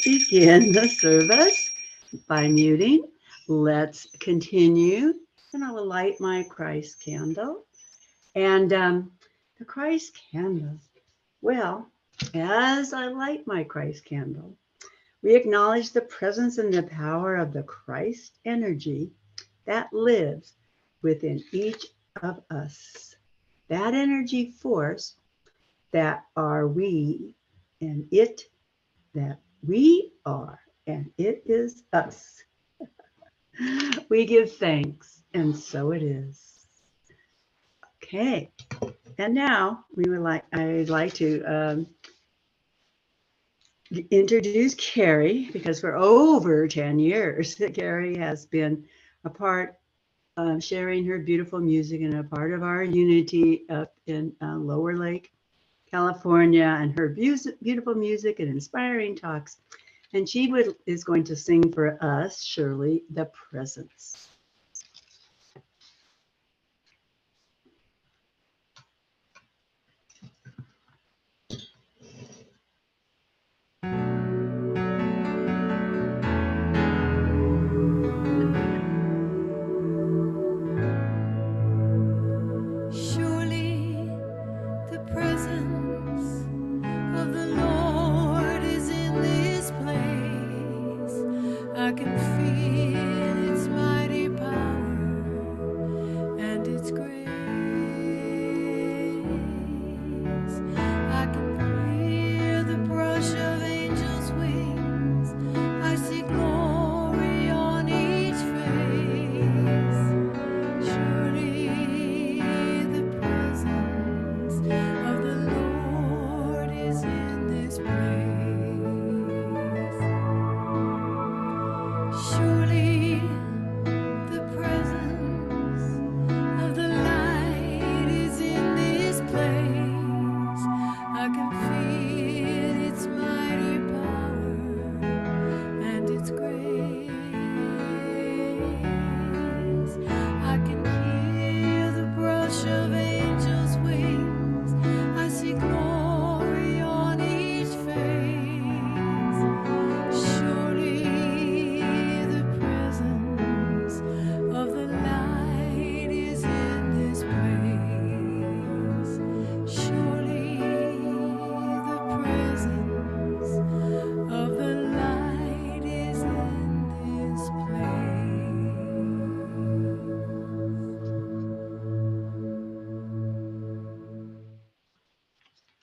begin the service by muting. Let's continue. And I will light my Christ candle. And the Christ candle, well, as I light my Christ candle, we acknowledge the presence and the power of the Christ energy that lives within each of us. That energy force that are we and it that we are, and it is us. We give thanks, and so it is. Okay, and now I'd like to introduce Karie, because for over 10 years, Karie has been a part of sharing her beautiful music and a part of our unity up in Lower Lake, California, and her beautiful music and inspiring talks. And she is going to sing for us, Shirley, The Presence.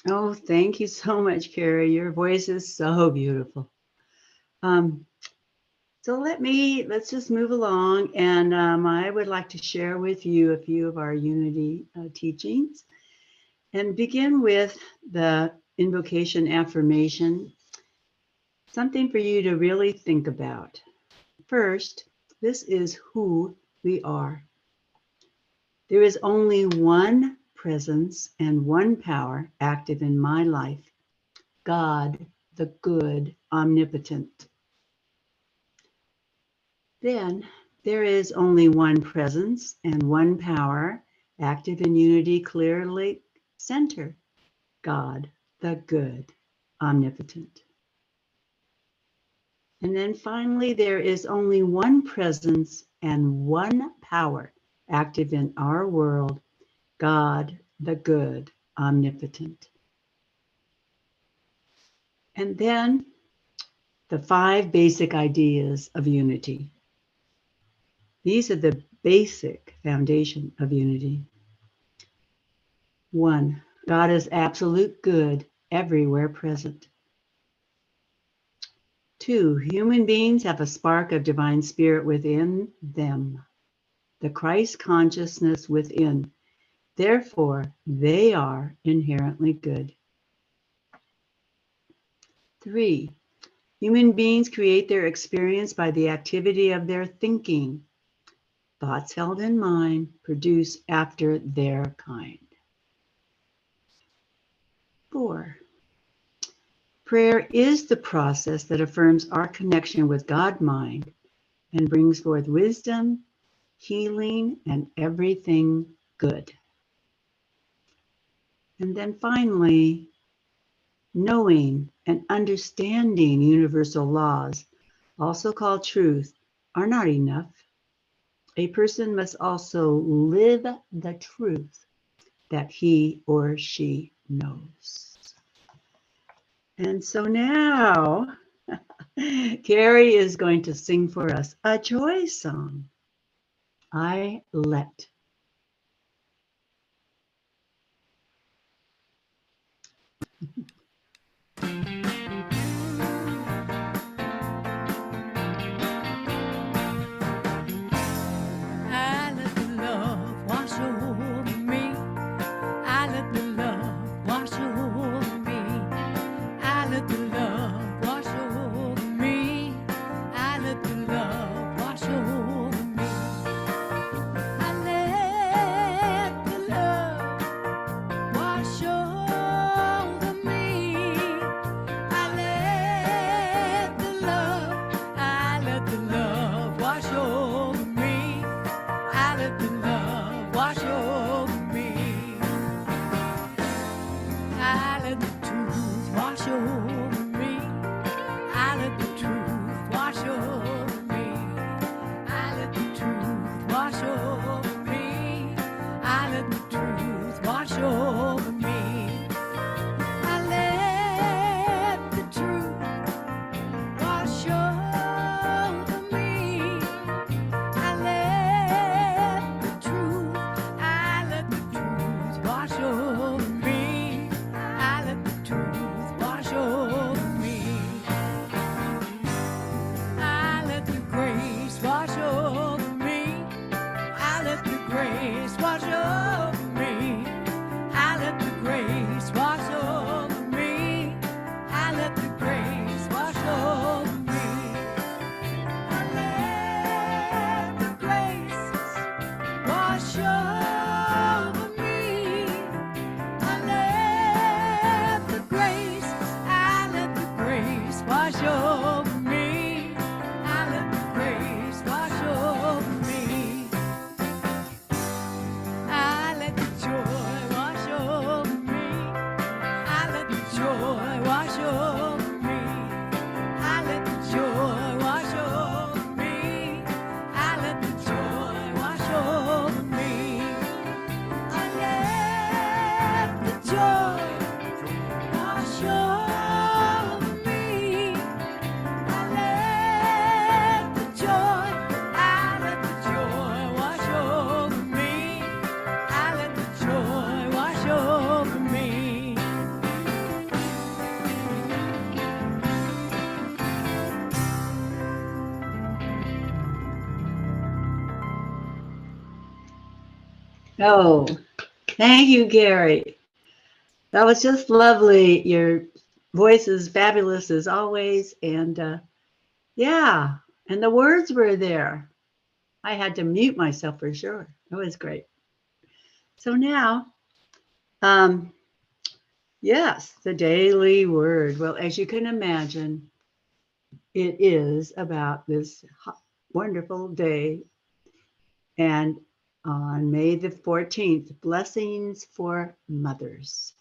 Oh, thank you so much, Karie. Your voice is so beautiful. So let's just move along, and I would like to share with you a few of our unity teachings, and begin with the invocation affirmation, something for you to really think about. First, this is who we are. There is only one presence and one power active in my life, God, the good, omnipotent. Then there is only one presence and one power active in unity, clearly center, God, the good, omnipotent. And then finally, there is only one presence and one power active in our world, God, the good, omnipotent. And then the 5 basic ideas of unity. These are the basic foundation of unity. 1, God is absolute good, everywhere present. 2, human beings have a spark of divine spirit within them, the Christ consciousness within. Therefore, they are inherently good. 3, human beings create their experience by the activity of their thinking. Thoughts held in mind produce after their kind. 4, prayer is the process that affirms our connection with God mind and brings forth wisdom, healing, and everything good. And then finally, knowing and understanding universal laws, also called truth, are not enough. A person must also live the truth that he or she knows. And so now, Karie is going to sing for us a joy song, I Let. I let the love wash over me. I let the love wash over me. I let the love wash over me. I let the love wash over me. I let the love wash over me. I let the love wash over me. I let the love wash over me. I let the truth wash over me. I let the truth wash over me. I let the truth wash over me. I let the truth wash over me. I let the truth wash over me. I let the truth wash over me. I let the truth wash over me. I let the grace wash over me. I let the grace wash over me. I let the grace wash over me. I let the grace wash over me. I let the grace wash over me. I let the grace wash over me. I let the grace wash over me. I let the joy wash over me. I let the joy wash over me. I let the joy wash over me. I let the joy wash over me. I let the joy wash over me. I let the joy wash over me. I let the joy wash over me. Oh, thank you, Karie. That was just lovely. Your voice is fabulous as always. And yeah, and the words were there. I had to mute myself for sure. It was great. So now, um, yes, the daily word. Well, as you can imagine, it is about this wonderful day. And on May the 14th, blessings for mothers.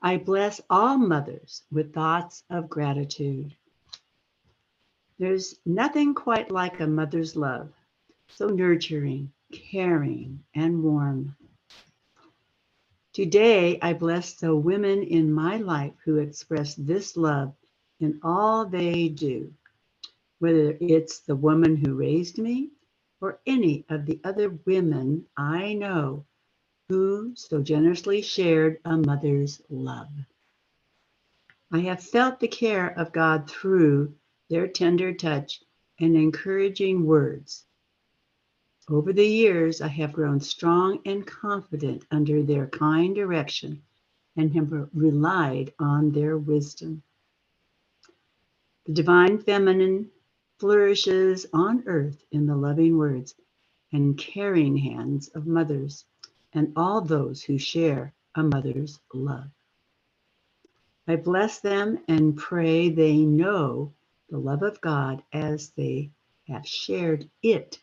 I bless all mothers with thoughts of gratitude. There's nothing quite like a mother's love, so nurturing, caring, and warm. Today, I bless the women in my life who express this love in all they do, whether it's the woman who raised me or any of the other women I know who so generously shared a mother's love. I have felt the care of God through their tender touch and encouraging words. Over the years, I have grown strong and confident under their kind direction and have relied on their wisdom. The divine feminine flourishes on earth in the loving words and caring hands of mothers and all those who share a mother's love. I bless them and pray they know the love of God as they have shared it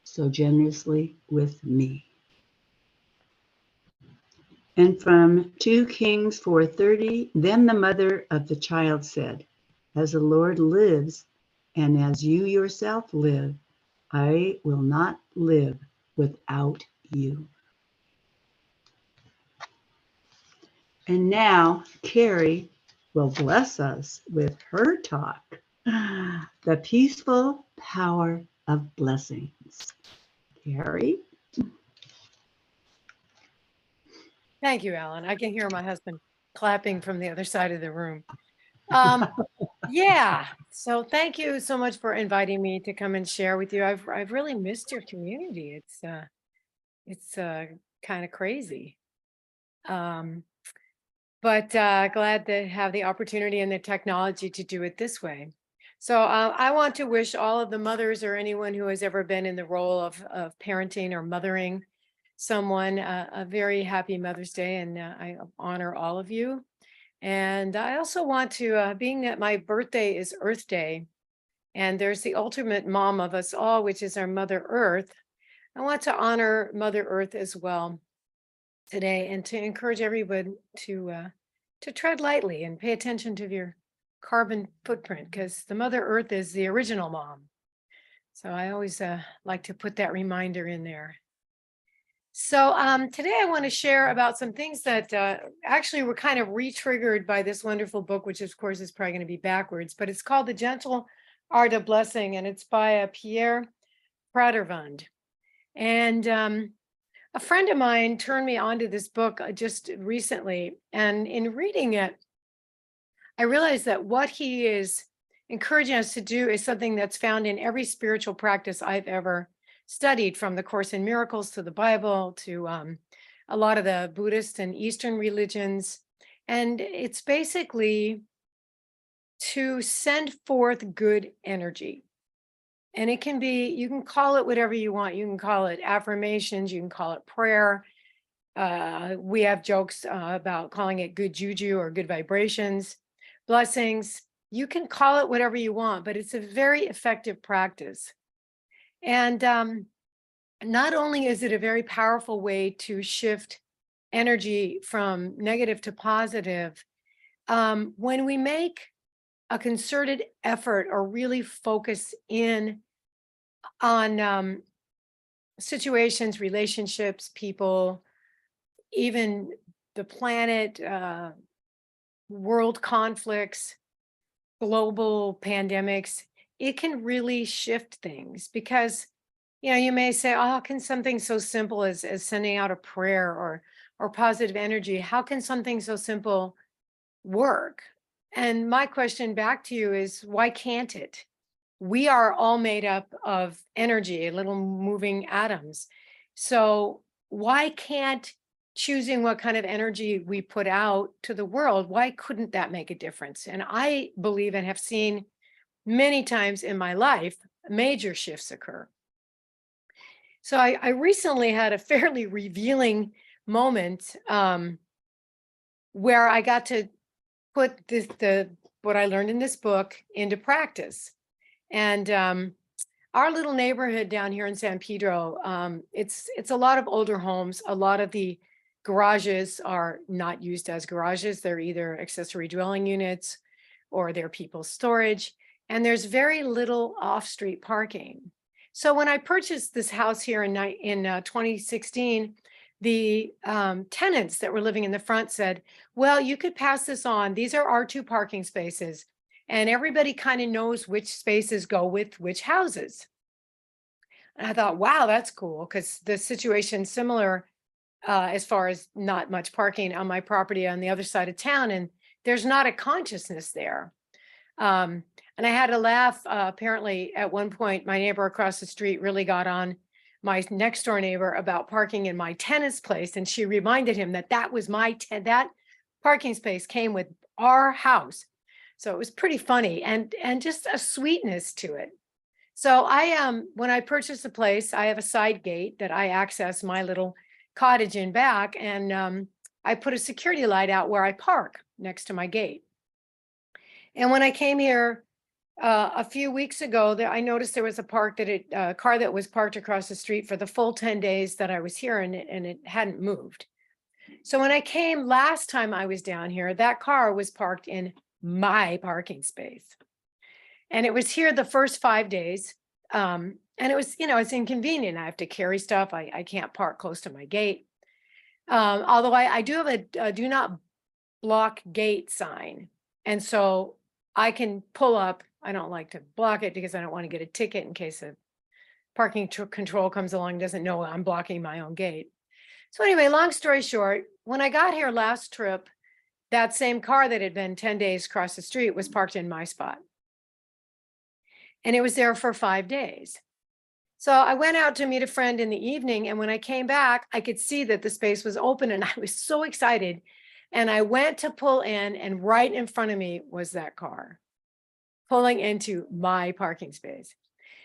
so generously with me. And from 2 Kings 4:30, then the mother of the child said, as the Lord lives, and as you yourself live, I will not live without you. And now Karie will bless us with her talk, The Peaceful Power of Blessings. Karie? Thank you, Alan. I can hear my husband clapping from the other side of the room. Um, yeah. So thank you so much for inviting me to come and share with you. I've really missed your community. It's kind of crazy. But glad to have the opportunity and the technology to do it this way. So I want to wish all of the mothers or anyone who has ever been in the role of parenting or mothering someone a very happy Mother's Day, and I honor all of you. And I also want to, being that my birthday is Earth Day, and there's the ultimate mom of us all, which is our Mother Earth, I want to honor Mother Earth as well today, and to encourage everyone to tread lightly and pay attention to your carbon footprint, because the Mother Earth is the original mom. So I always like to put that reminder in there. So today I want to share about some things that actually were kind of re-triggered by this wonderful book, which of course is probably going to be backwards, but it's called The Gentle Art of Blessing, and it's by Pierre Pradervand. And a friend of mine turned me onto this book just recently, and in reading it, I realized that what he is encouraging us to do is something that's found in every spiritual practice I've ever studied, from the Course in Miracles to the Bible to a lot of the Buddhist and Eastern religions. And it's basically to send forth good energy. And it can be, you can call it whatever you want. You can call it affirmations, you can call it prayer. We have jokes about calling it good juju or good vibrations, blessings. You can call it whatever you want, but it's a very effective practice. And not only is it a very powerful way to shift energy from negative to positive, when we make a concerted effort or really focus in on situations, relationships, people, even the planet, world conflicts, global pandemics, it can really shift things. Because you may say, oh, how can something so simple as sending out a prayer or positive energy, how can something so simple work? And my question back to you is, why can't it? We are all made up of energy, little moving atoms. So why can't choosing what kind of energy we put out to the world, why couldn't that make a difference? And I believe and have seen many times in my life major shifts occur. So I recently had a fairly revealing moment where I got to put what I learned in this book into practice. And our little neighborhood down here in San Pedro, it's a lot of older homes. A lot of the garages are not used as garages. They're either accessory dwelling units or they're people's storage. And there's very little off-street parking. So when I purchased this house here in 2016, the tenants that were living in the front said, well, you could pass this on. These are R2 parking spaces. And everybody kind of knows which spaces go with which houses. And I thought, wow, that's cool, because the situation's similar as far as not much parking on my property on the other side of town, and there's not a consciousness there. And I had to laugh. Apparently, at one point, my neighbor across the street really got on my next door neighbor about parking in my tenant's place, and she reminded him that that was that parking space came with our house. So it was pretty funny and just a sweetness to it. So when I purchased the place, I have a side gate that I access my little cottage in back, and I put a security light out where I park next to my gate. And when I came here a few weeks ago, I noticed there was a car that was parked across the street for the full 10 days that I was here, and it hadn't moved. So when I came last time I was down here, that car was parked in my parking space. And it was here the first 5 days. And it was, it's inconvenient. I have to carry stuff. I can't park close to my gate. Although I do have a do not block gate sign. And so I can pull up. I don't like to block it because I don't want to get a ticket in case a parking control comes along and doesn't know I'm blocking my own gate. So anyway, long story short, when I got here last trip, that same car that had been 10 days across the street was parked in my spot. And it was there for 5 days. So I went out to meet a friend in the evening. And when I came back, I could see that the space was open and I was so excited. And I went to pull in, and right in front of me was that car pulling into my parking space.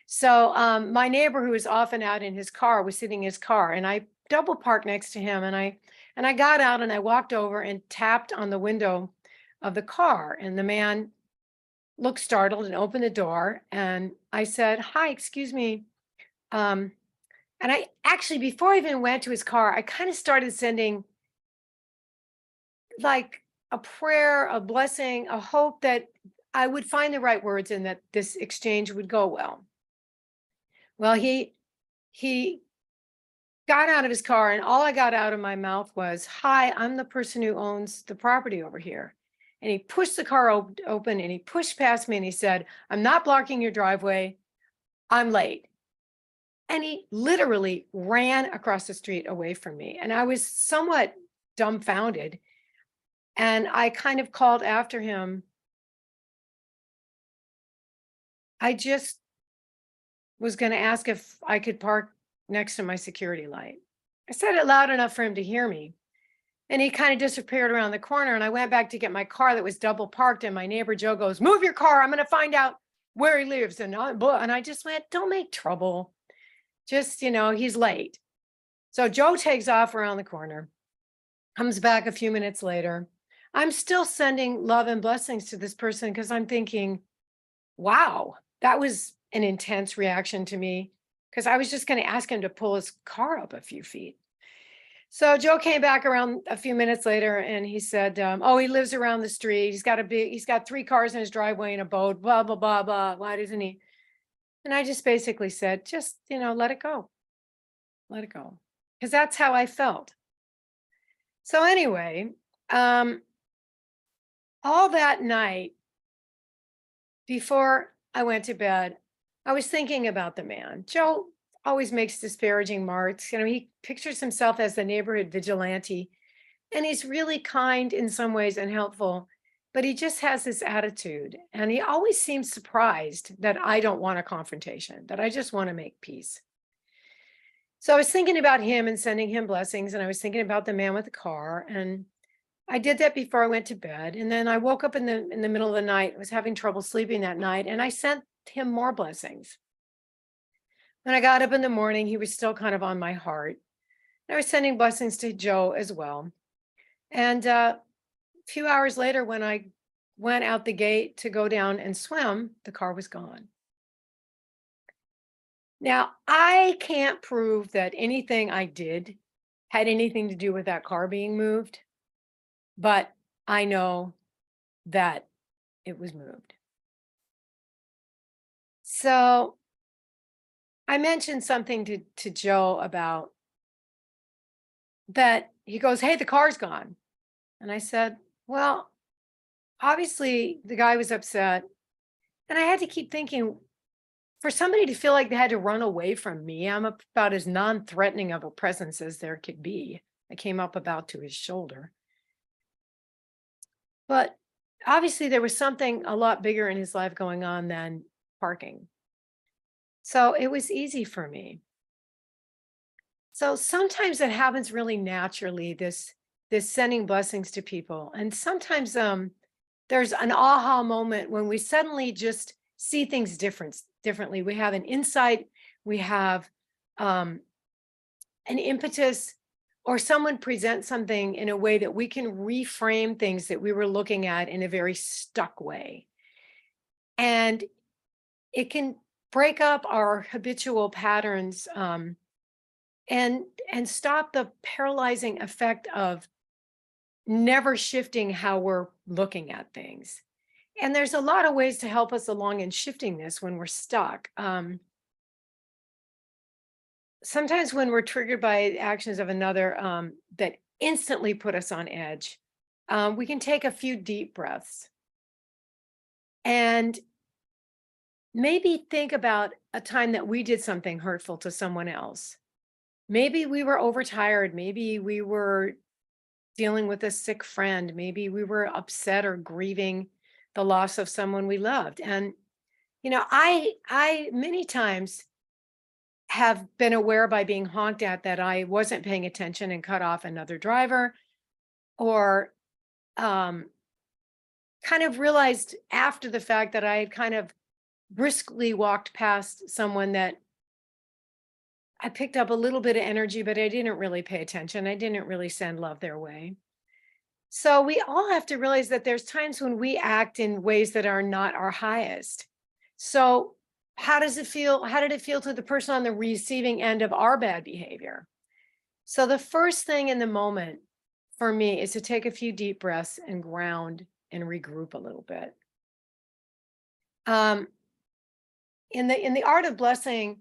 So my neighbor, who was often out in his car, was sitting in his car, and I double parked next to him. And I got out and I walked over and tapped on the window of the car. And the man looked startled and opened the door. And I said, "Hi, excuse me." And I actually, before I even went to his car, I kind of started sending like a prayer, a blessing, a hope that I would find the right words and that this exchange would go well. Well, he got out of his car, and all I got out of my mouth was, "Hi, I'm the person who owns the property over here." And he pushed the car open and he pushed past me and he said, "I'm not blocking your driveway. I'm late." And he literally ran across the street away from me. And I was somewhat dumbfounded. And I kind of called after him. I just was going to ask if I could park next to my security light. I said it loud enough for him to hear me. And he kind of disappeared around the corner. And I went back to get my car that was double parked. And my neighbor Joe goes, "Move your car. I'm going to find out where he lives." And I just went, "Don't make trouble. Just, he's late." So Joe takes off around the corner, comes back a few minutes later. I'm still sending love and blessings to this person because I'm thinking, wow, that was an intense reaction to me, because I was just going to ask him to pull his car up a few feet. So Joe came back around a few minutes later and he said, "Oh, he lives around the street. He's got 3 cars in his driveway and a boat, blah, blah, blah, blah. Why doesn't he?" And I just basically said, just, let it go. Let it go. Because that's how I felt. So anyway, all that night before I went to bed, I was thinking about the man. Joe always makes disparaging remarks. He pictures himself as the neighborhood vigilante, and he's really kind in some ways and helpful, but he just has this attitude. And he always seems surprised that I don't want a confrontation, that I just want to make peace. So I was thinking about him and sending him blessings, and I was thinking about the man with the car, and I did that before I went to bed. And then I woke up in the middle of the night, was having trouble sleeping that night, and I sent him more blessings. When I got up in the morning, he was still kind of on my heart. I was sending blessings to Joe as well. And a few hours later, when I went out the gate to go down and swim, the car was gone. Now, I can't prove that anything I did had anything to do with that car being moved, but I know that it was moved. So I mentioned something to Joe about that. He goes, "Hey, the car's gone." And I said, "Well, obviously the guy was upset." And I had to keep thinking, for somebody to feel like they had to run away from me, I'm about as non-threatening of a presence as there could be. I came up about to his shoulder. But obviously there was something a lot bigger in his life going on than parking. So it was easy for me. So sometimes it happens really naturally, this sending blessings to people. And sometimes there's an aha moment when we suddenly just see things differently. We have an insight, we have an impetus, or someone presents something in a way that we can reframe things that we were looking at in a very stuck way. And it can break up our habitual patterns and stop the paralyzing effect of never shifting how we're looking at things. And there's a lot of ways to help us along in shifting this when we're stuck. Sometimes when we're triggered by actions of another that instantly put us on edge, we can take a few deep breaths and maybe think about a time that we did something hurtful to someone else. Maybe we were overtired. Maybe we were dealing with a sick friend. Maybe we were upset or grieving the loss of someone we loved. And, I many times have been aware by being honked at that I wasn't paying attention and cut off another driver, or um, kind of realized after the fact that I had kind of briskly walked past someone that I picked up a little bit of energy, but I didn't really pay attention. I didn't really send love their way. So we all have to realize that there's times when we act in ways that are not our highest. So how does it feel? How did it feel to the person on the receiving end of our bad behavior? So the first thing in the moment for me is to take a few deep breaths and ground and regroup a little bit. Um, in the art of blessing,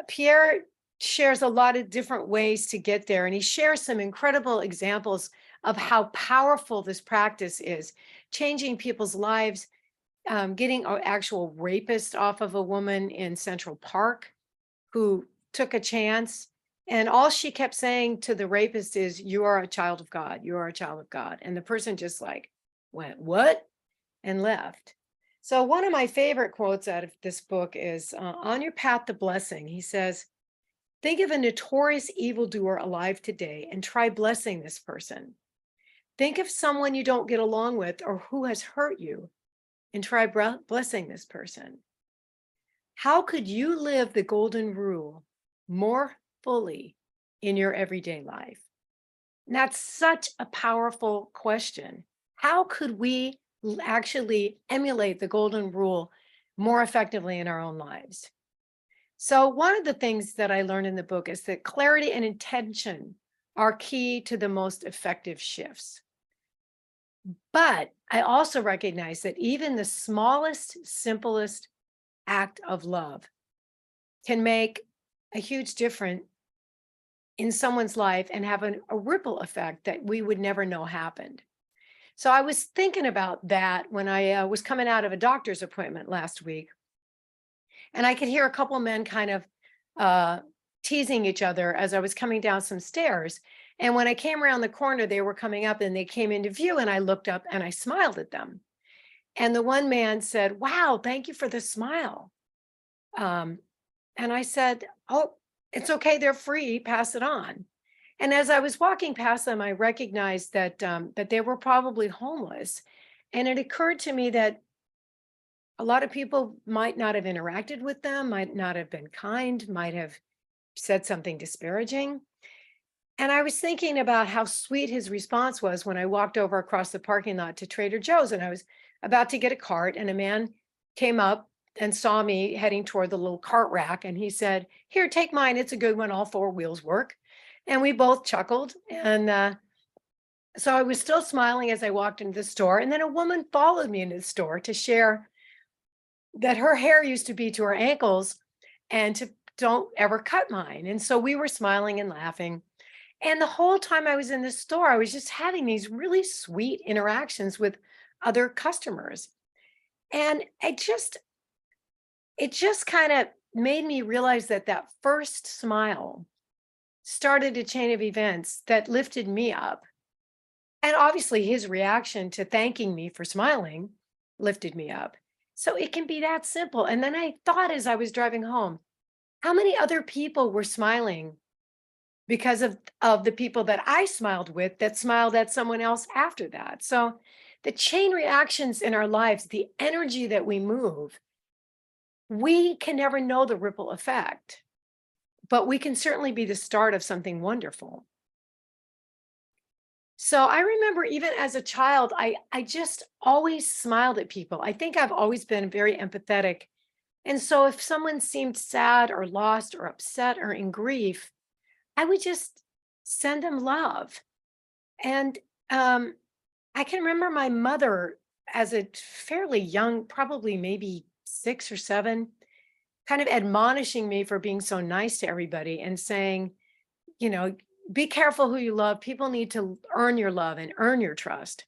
Pierre shares a lot of different ways to get there, and he shares some incredible examples of how powerful this practice is, changing people's lives, getting an actual rapist off of a woman in Central Park who took a chance. And all she kept saying to the rapist is, "You are a child of God. You are a child of God." And the person just like went, "What?" and left. So, one of my favorite quotes out of this book is on your path to blessing, he says, think of a notorious evildoer alive today and try blessing this person. Think of someone you don't get along with or who has hurt you and try blessing this person. How could you live the golden rule more fully in your everyday life? And that's such a powerful question. How could we actually emulate the golden rule more effectively in our own lives? So, one of the things that I learned in the book is that clarity and intention are key to the most effective shifts. But I also recognize that even the smallest, simplest act of love can make a huge difference in someone's life and have a ripple effect that we would never know happened. So I was thinking about that when I was coming out of a doctor's appointment last week, and I could hear a couple of men kind of teasing each other as I was coming down some stairs. And when I came around the corner, they were coming up and they came into view, and I looked up and I smiled at them. And the one man said, "Wow, thank you for the smile." Um, and I said, "Oh, it's okay. They're free. Pass it on." And as I was walking past them, I recognized that they were probably homeless. And it occurred to me that a lot of people might not have interacted with them, might not have been kind, might have said something disparaging. And I was thinking about how sweet his response was when I walked over across the parking lot to Trader Joe's, and I was about to get a cart, and a man came up and saw me heading toward the little cart rack, and he said, "Here, take mine. It's a good one. All four wheels work." And we both chuckled. And so I was still smiling as I walked into the store. And then a woman followed me into the store to share that her hair used to be to her ankles and to don't ever cut mine. And so we were smiling and laughing. And the whole time I was in the store, I was just having these really sweet interactions with other customers. And it just kind of made me realize that that first smile started a chain of events that lifted me up. And obviously, his reaction to thanking me for smiling lifted me up. So it can be that simple. And then I thought as I was driving home, how many other people were smiling because of the people that I smiled with that smiled at someone else after that? So the chain reactions in our lives, the energy that we move, we can never know the ripple effect, but we can certainly be the start of something wonderful. So I remember even as a child, I just always smiled at people. I think I've always been very empathetic. And so if someone seemed sad or lost or upset or in grief, I would just send them love. And I can remember my mother as a fairly young, probably maybe 6 or 7, kind of admonishing me for being so nice to everybody and saying, you know, be careful who you love. People need to earn your love and earn your trust.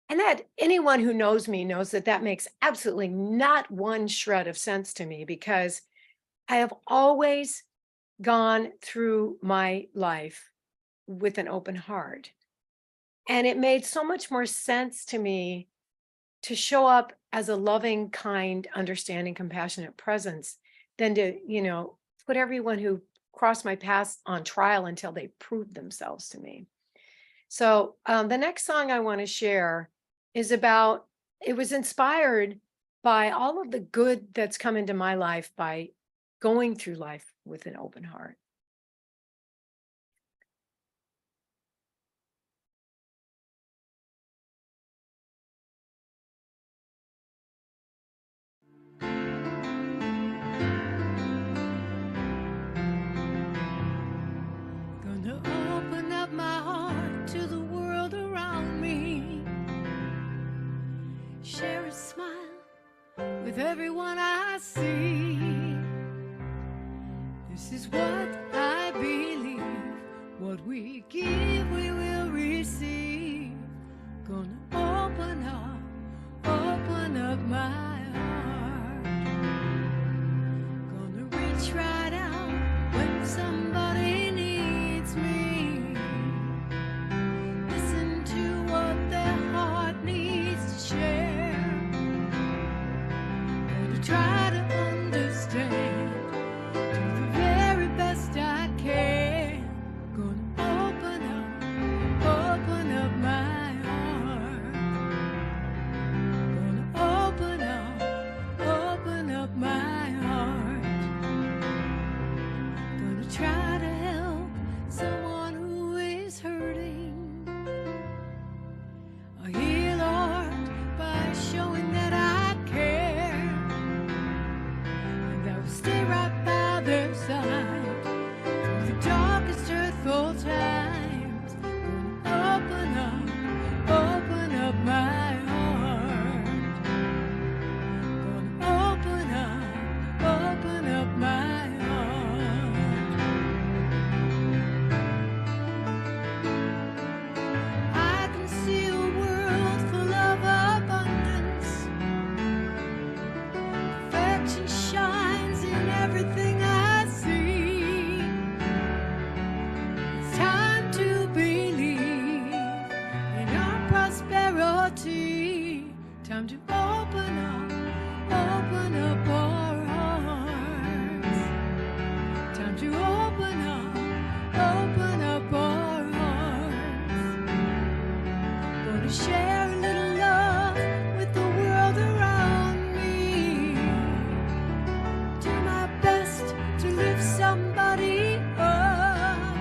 And that anyone who knows me knows that that makes absolutely not one shred of sense to me, because I have always gone through my life with an open heart. And it made so much more sense to me to show up as a loving, kind, understanding, compassionate presence than to, put everyone who crossed my path on trial until they proved themselves to me. So the next song I want to share is about, it was inspired by all of the good that's come into my life by going through life with an open heart. Gonna open up my heart to the world around me. Share a smile with everyone I see. This is what I believe. What we give, we will receive. Gonna open up my heart. Gonna reach right out when somebody needs me. Listen to what their heart needs to share. Gonna try to understand, do the very best I can. Gonna open up my heart. Gonna open up my heart. Gonna try to help someone who is hurting. A heal heart by showing that I care. And I will stay right by their side through the darkest hurtful times. Gonna open up my heart. Gonna open up my heart. I can see a world full of abundance. Perfection shines in everything I see. It's time to believe in our prosperity. Time to open up our hearts. Time to open up our hearts. Gonna share a little love with the world around me. Do my best to lift somebody up.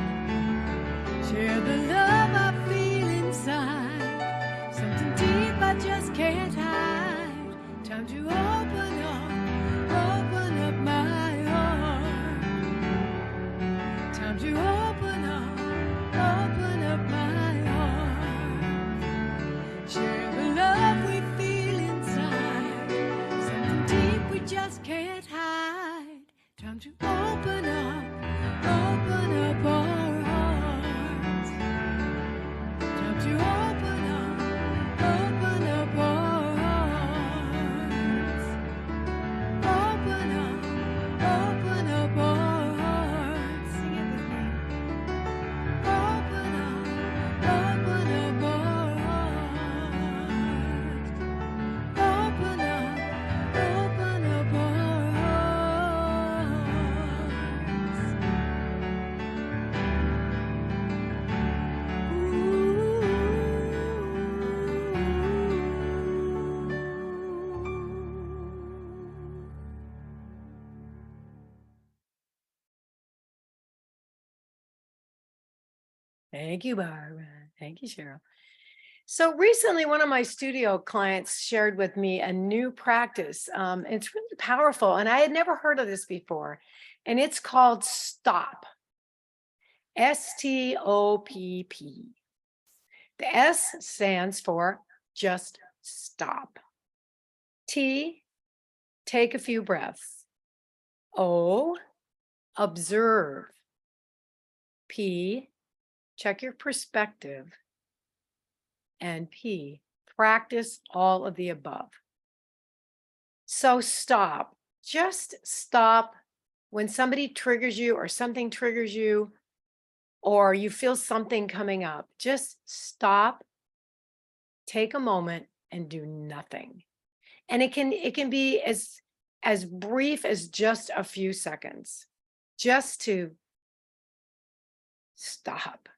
Share the love I feel inside. Something deep I just can't hide. Time to open up my heart. Time to open up my heart. Share the love we feel inside. Something deep we just can't hide. Time to open up our hearts. Time to open up our hearts. Open up our hearts. Sing it with me. Open up our hearts. Open up our Thank you, Barbara. Thank you, Cheryl. So recently, one of my studio clients shared with me a new practice. It's really powerful, and I had never heard of this before. And it's called STOP. STOPP. The S stands for just stop. T, take a few breaths. O, observe. P, check your perspective. And P, practice all of the above. So stop, just stop when somebody triggers you or something triggers you or you feel something coming up. Just stop, take a moment and do nothing. And it can be as brief as just a few seconds, just to stop.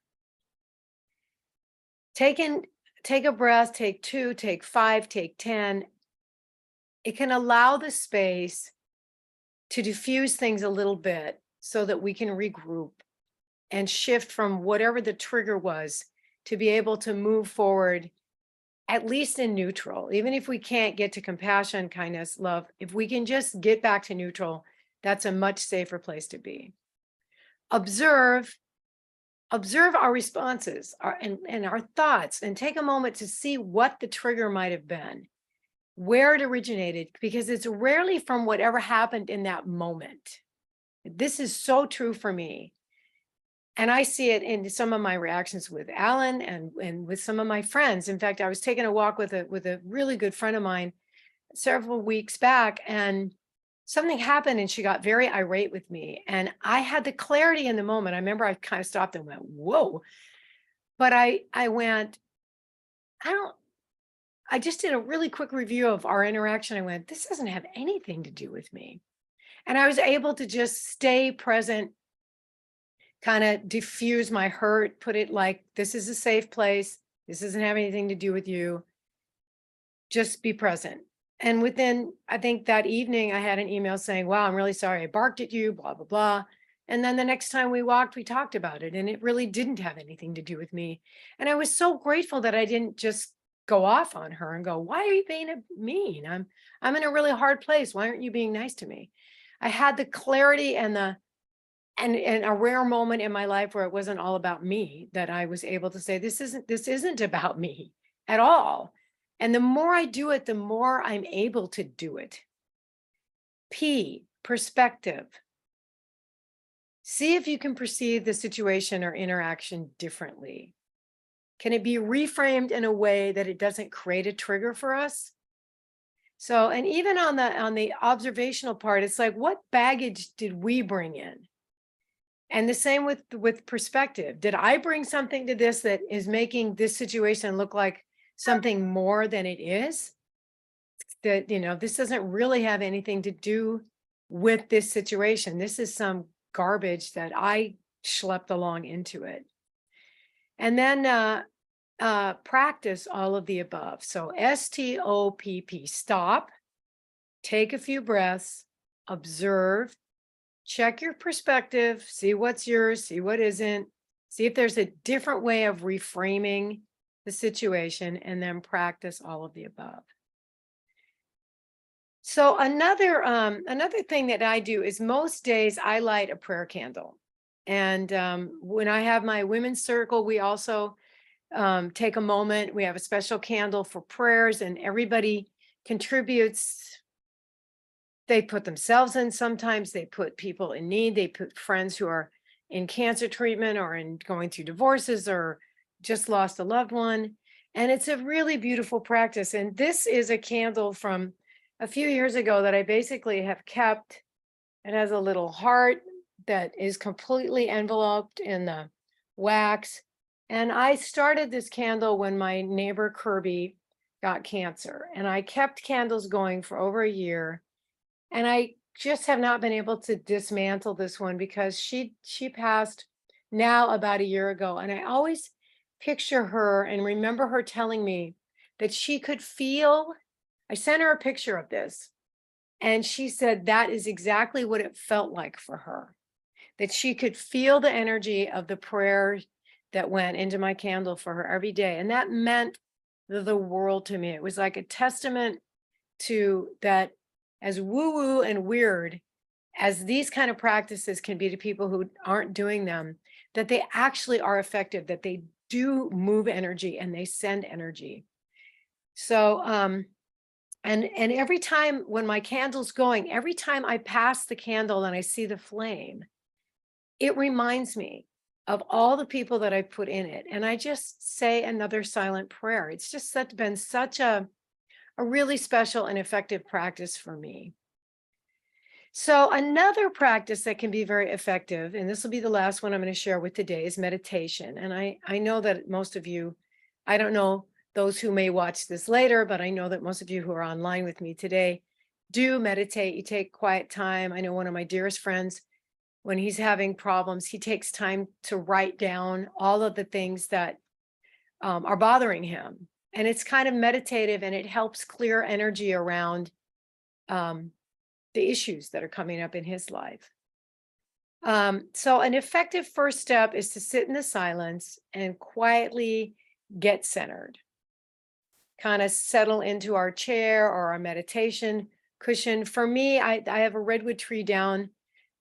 Take a breath, take 2, take 5, take 10. It can allow the space to diffuse things a little bit so that we can regroup and shift from whatever the trigger was to be able to move forward, at least in neutral. Even if we can't get to compassion, kindness, love, if we can just get back to neutral, that's a much safer place to be. Observe our responses and our thoughts, and take a moment to see what the trigger might have been, where it originated, because it's rarely from whatever happened in that moment. This is so true for me. And I see it in some of my reactions with Alan and with some of my friends. In fact, I was taking a walk with a really good friend of mine several weeks back, and something happened and she got very irate with me. And I had the clarity in the moment. I remember I kind of stopped and went, whoa. But I went, I just did a really quick review of our interaction. I went, this doesn't have anything to do with me. And I was able to just stay present, kind of diffuse my hurt, put it like, this is a safe place. This doesn't have anything to do with you. Just be present. And within, I think that evening, I had an email saying, wow, I'm really sorry I barked at you, blah, blah, blah. And then the next time we walked, we talked about it, and it really didn't have anything to do with me. And I was so grateful that I didn't just go off on her and go, why are you being mean? I'm in a really hard place. Why aren't you being nice to me? I had the clarity and a rare moment in my life where it wasn't all about me, that I was able to say, this isn't about me at all. And the more I do it, the more I'm able to do it. P, perspective. See if you can perceive the situation or interaction differently. Can it be reframed in a way that it doesn't create a trigger for us? So, and even on the observational part, it's like, what baggage did we bring in? And the same with perspective. Did I bring something to this that is making this situation look like something more than it is? That, this doesn't really have anything to do with this situation. This is some garbage that I schlepped along into it. And then practice all of the above. So STOPP, stop, take a few breaths, observe, check your perspective, see what's yours, see what isn't, see if there's a different way of reframing the situation, and then practice all of the above. So another thing that I do is most days I light a prayer candle. And when I have my women's circle, we also take a moment. We have a special candle for prayers, and everybody contributes. They put themselves in. Sometimes they put people in need. They put friends who are in cancer treatment or in going through divorces or just lost a loved one. And it's a really beautiful practice. And this is a candle from a few years ago that I basically have kept. It has a little heart that is completely enveloped in the wax. And I started this candle when my neighbor Kirby got cancer. And I kept candles going for over a year. And I just have not been able to dismantle this one because she passed now about a year ago. And I always picture her and remember her telling me that she could feel. I sent her a picture of this, and she said that is exactly what it felt like for her, that she could feel the energy of the prayer that went into my candle for her every day. And that meant the world to me. It was like a testament to that, as woo-woo and weird as these kind of practices can be to people who aren't doing them, that they actually are effective, that they do move energy and they send energy. So, and every time when my candle's going, every time I pass the candle and I see the flame, it reminds me of all the people that I put in it. And I just say another silent prayer. It's just been such a really special and effective practice for me. So another practice that can be very effective, and this will be the last one I'm going to share with today, is meditation. And I know that most of you, I don't know those who may watch this later, but I know that most of you who are online with me today do meditate. You take quiet time. I know one of my dearest friends, when he's having problems, he takes time to write down all of the things that are bothering him. And it's kind of meditative, and it helps clear energy around the issues that are coming up in his life. So an effective first step is to sit in the silence and quietly get centered. Kind of settle into our chair or our meditation cushion. For me, I have a redwood tree down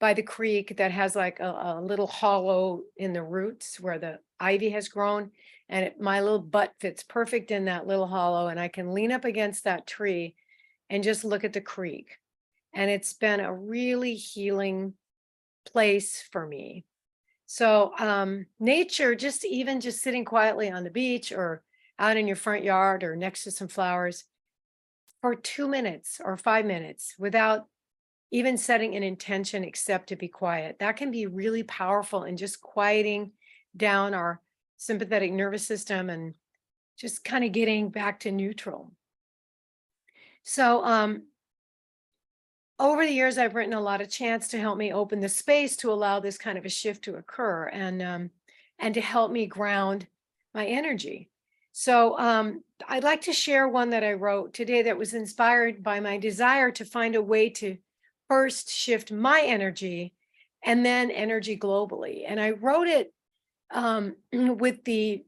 by the creek that has like a little hollow in the roots where the ivy has grown, and my little butt fits perfect in that little hollow, and I can lean up against that tree and just look at the creek. And it's been a really healing place for me. So nature, just sitting quietly on the beach or out in your front yard or next to some flowers for 2 minutes or 5 minutes without even setting an intention except to be quiet, that can be really powerful in just quieting down our sympathetic nervous system and just kind of getting back to neutral. So over the years, I've written a lot of chants to help me open the space to allow this kind of a shift to occur, and to help me ground my energy. So I'd like to share one that I wrote today that was inspired by my desire to find a way to first shift my energy and then energy globally. And I wrote it with the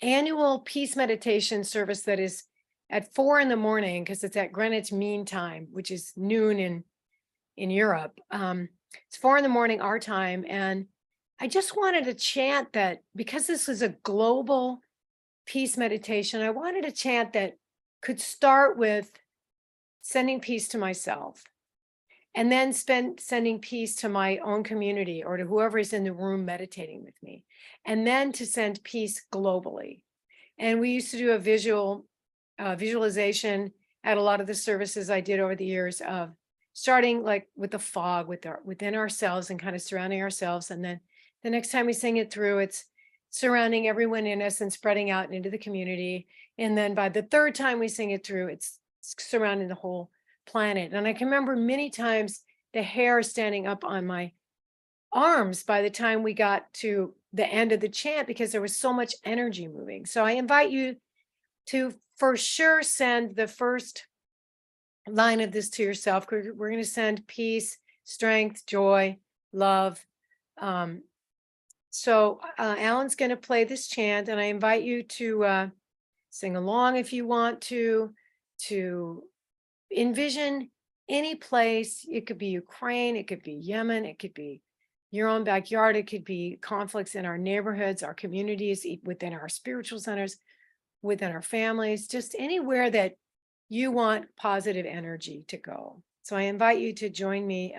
annual peace meditation service that is at 4 a.m, because it's at Greenwich Mean Time, which is noon in Europe. It's 4 a.m, our time. And I just wanted to chant that, because this is a global peace meditation, I wanted a chant that could start with sending peace to myself, and then sending peace to my own community or to whoever is in the room meditating with me, and then to send peace globally. And we used to do a visualization at a lot of the services I did over the years of starting like with the fog within ourselves and kind of surrounding ourselves. And then the next time we sing it through, it's surrounding everyone in us and spreading out into the community. And then by the third time we sing it through, it's surrounding the whole planet. And I can remember many times the hair standing up on my arms by the time we got to the end of the chant, because there was so much energy moving. So I invite you to for sure send the first line of this to yourself. We're going to send peace, strength, joy, love. So Alan's going to play this chant, and I invite you to sing along if you want to envision any place. It could be Ukraine, it could be Yemen, it could be your own backyard, it could be conflicts in our neighborhoods, our communities, within our spiritual centers, within our families, just anywhere that you want positive energy to go. So I invite you to join me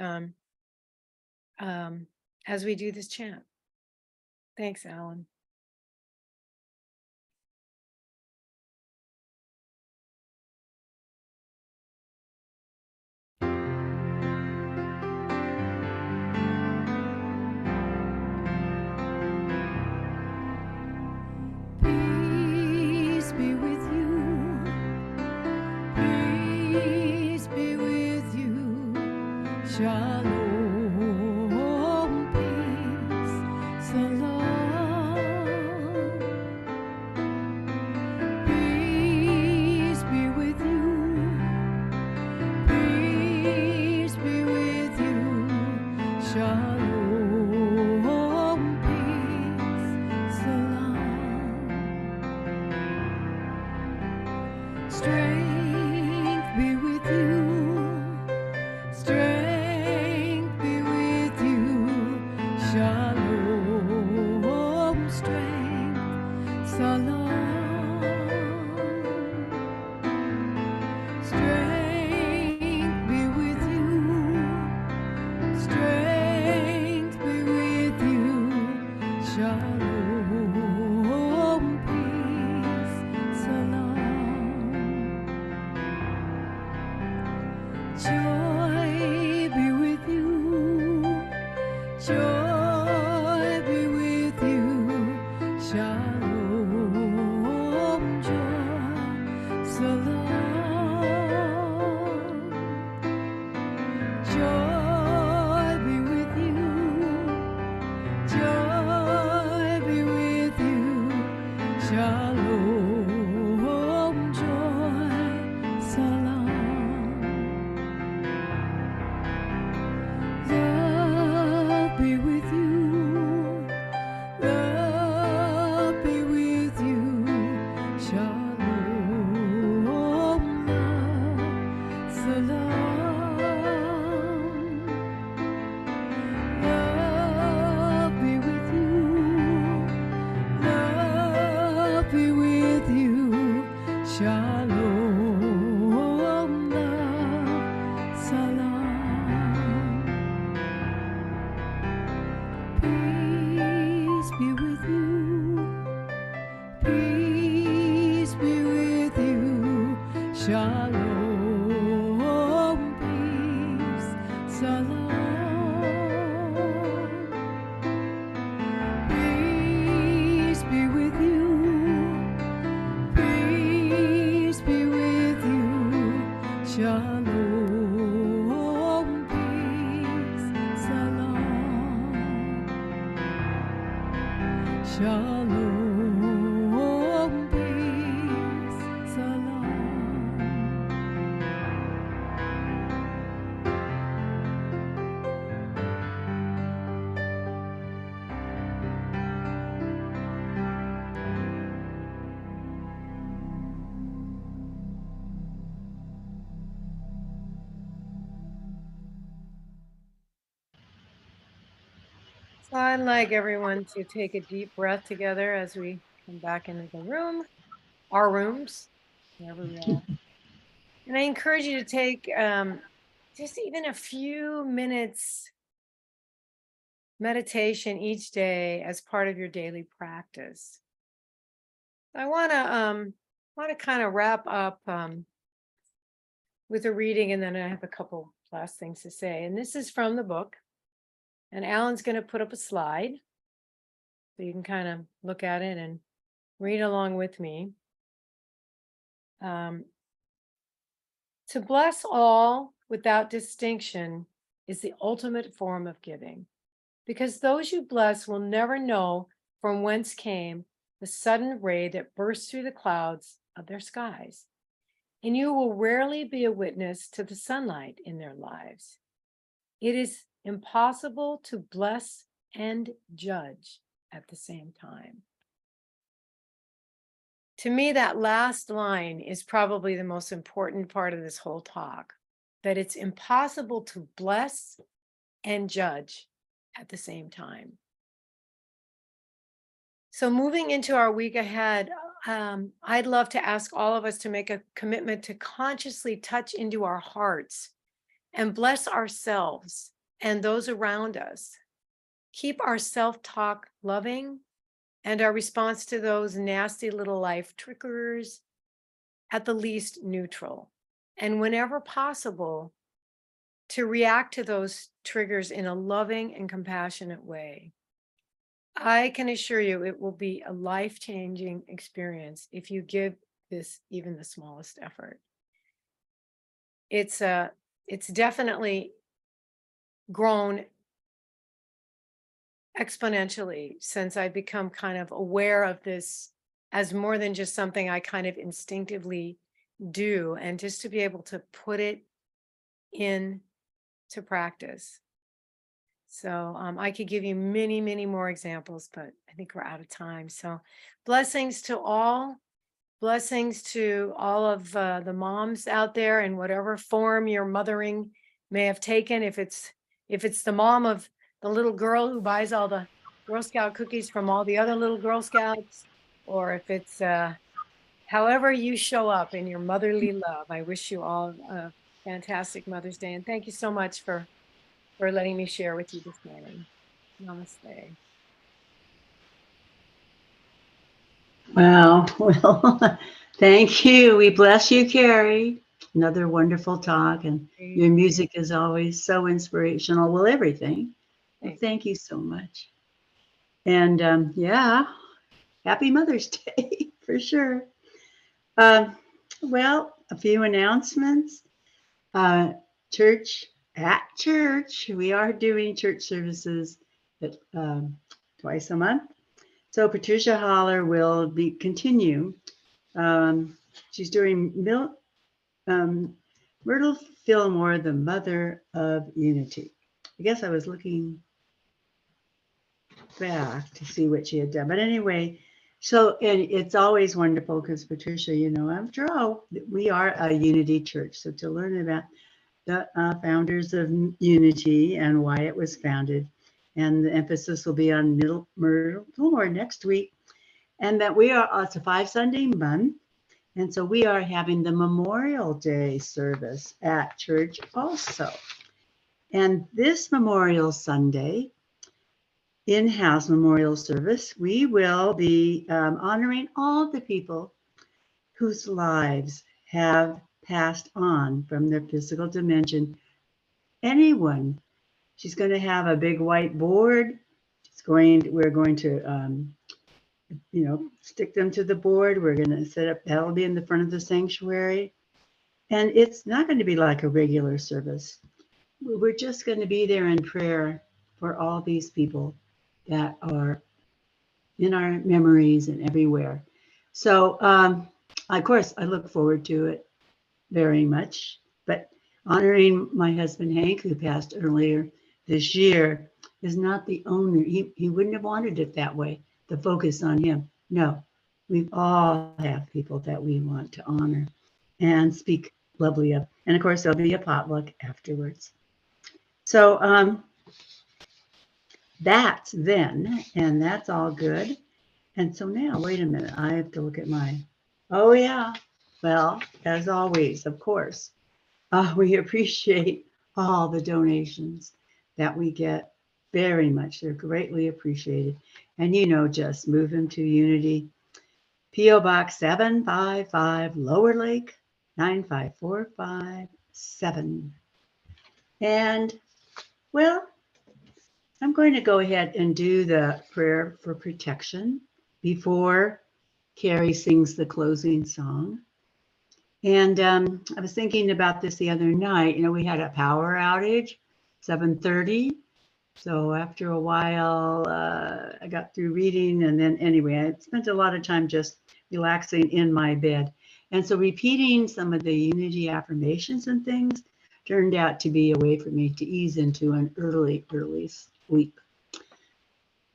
as we do this chant. Thanks, Alan. Peace be with you. Peace be with you. Shalom. Peace. Salam. Peace be with you. Peace be with you. Shalom. Peace. Salam. Strength be with you. Strength Joy be with you. Joy be with you. Shalom. Joy. Salam. Joy be with you. Joy be with you. Shalom. Joy. Salam. Love be with you. Love be with you. Shalom. Love. Salam. Love be with you. Love be with you. Shalom. Love. Salam. Peace be with you. Peace be with you. Shalom. Peace. Salam. Peace be with you. Peace be with you. Shalom. Peace. Salam. Shalom. Peace. Salam. So I'd like everyone to take a deep breath together as we come back into the room, our rooms, wherever we are. And I encourage you to take just even a few minutes meditation each day as part of your daily practice. I want to kind of wrap up with a reading, and then I have a couple last things to say. And this is from the book. And Alan's going to put up a slide so you can kind of look at it and read along with me. To bless all without distinction is the ultimate form of giving, because those you bless will never know from whence came the sudden ray that burst through the clouds of their skies, and you will rarely be a witness to the sunlight in their lives. It is impossible to bless and judge at the same time. To me, that last line is probably the most important part of this whole talk, that it's impossible to bless and judge at the same time. So moving into our week ahead, I'd love to ask all of us to make a commitment to consciously touch into our hearts and bless ourselves and those around us. Keep our self-talk loving and our response to those nasty little life triggers at the least neutral. And whenever possible, to react to those triggers in a loving and compassionate way. I can assure you it will be a life-changing experience if you give this even the smallest effort. It's definitely grown exponentially since I've become kind of aware of this as more than just something I kind of instinctively do, and just to be able to put it into practice. So I could give you many, many more examples, but I think we're out of time. So blessings to all. Blessings to all of the moms out there in whatever form your mothering may have taken. If it's the mom of the little girl who buys all the Girl Scout cookies from all the other little Girl Scouts, or if it's however you show up in your motherly love, I wish you all a fantastic Mother's Day. And thank you so much for letting me share with you this morning. Namaste. Wow. Well, thank you. We bless you, Karie. another wonderful talk, and your music is always so inspirational. Well, everything. Well, thank you so much. And yeah, happy Mother's Day for sure. Um, well, a few announcements. Uh, church at church, we are doing church services at, twice a month. So Patricia Holler will be continue. Um, she's doing um, Myrtle Fillmore, the Mother of Unity. I guess I was looking back to see what she had done. But anyway, so, and it's always wonderful because Patricia, after all, we are a unity church. So to learn about the founders of Unity and why it was founded, and the emphasis will be on Myrtle Fillmore next week, and that we are, it's a 5 Sunday month. And so we are having the Memorial Day service at church also. And this Memorial Sunday, in-house memorial service, we will be honoring all the people whose lives have passed on from their physical dimension. Anyone. She's going to have a big white board. We're going to, stick them to the board. We're going to set up, that'll be in the front of the sanctuary. And it's not going to be like a regular service. We're just going to be there in prayer for all these people that are in our memories and everywhere. So, of course, I look forward to it very much. But honoring my husband, Hank, who passed earlier this year, is not the only, he wouldn't have wanted it that way, the focus on him. No, we all have people that we want to honor and speak lovely of. And of course, there'll be a potluck afterwards. So that's then, and that's all good. And so now, wait a minute, I have to look at oh yeah, well, as always, of course, we appreciate all the donations that we get very much. They're greatly appreciated. And just move them to Unity, P.O. Box 755, Lower Lake, 95457. And, well, I'm going to go ahead and do the prayer for protection before Karie sings the closing song. And I was thinking about this the other night. We had a power outage, 7:30. So after a while, I got through reading. And then anyway, I spent a lot of time just relaxing in my bed. And so repeating some of the Unity affirmations and things turned out to be a way for me to ease into an early sleep.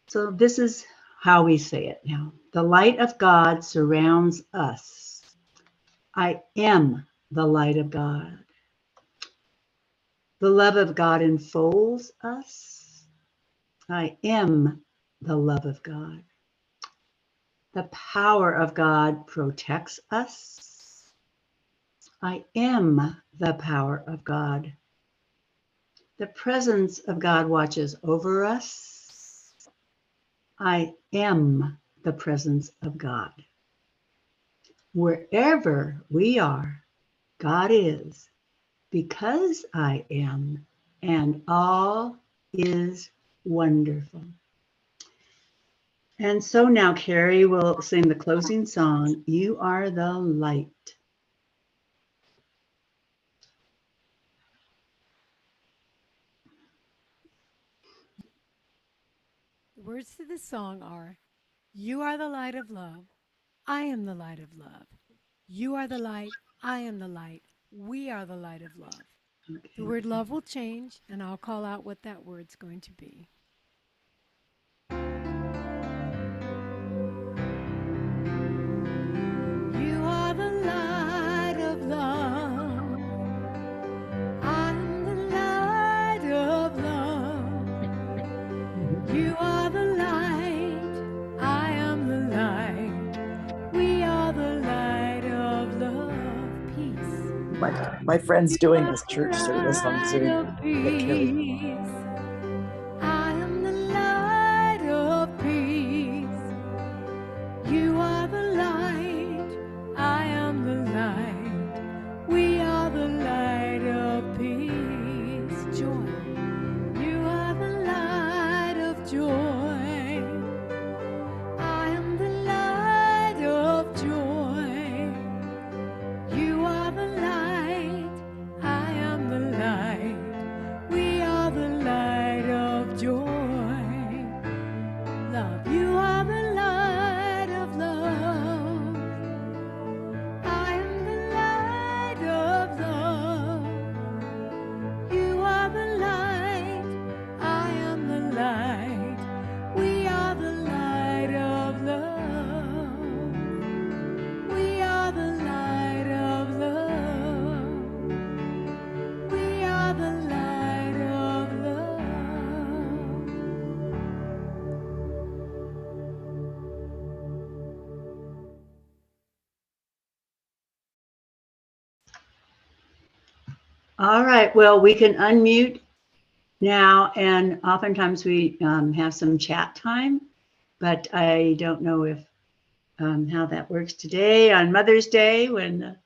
So this is how we say it now. The light of God surrounds us. I am the light of God. The love of God enfolds us. I am the love of God. The power of God protects us. I am the power of God. The presence of God watches over us. I am the presence of God. Wherever we are, God is, because I am, and all is wonderful. And so now Karie will sing the closing song, You Are the Light. The words to this song are, You are the light of love. I am the light of love. You are the light. I am the light. We are the light of love. Okay. The word love will change, and I'll call out what that word's going to be. You are the light of love. I'm the light of love. You are the light. I am the light. We are the light of love. Peace. My friend's doing this church service on Zoom. Get Karie. I am the light of peace. You are the light. I am the light. We are the All right. Well, we can unmute now, and oftentimes we have some chat time, but I don't know if how that works today on Mother's Day when the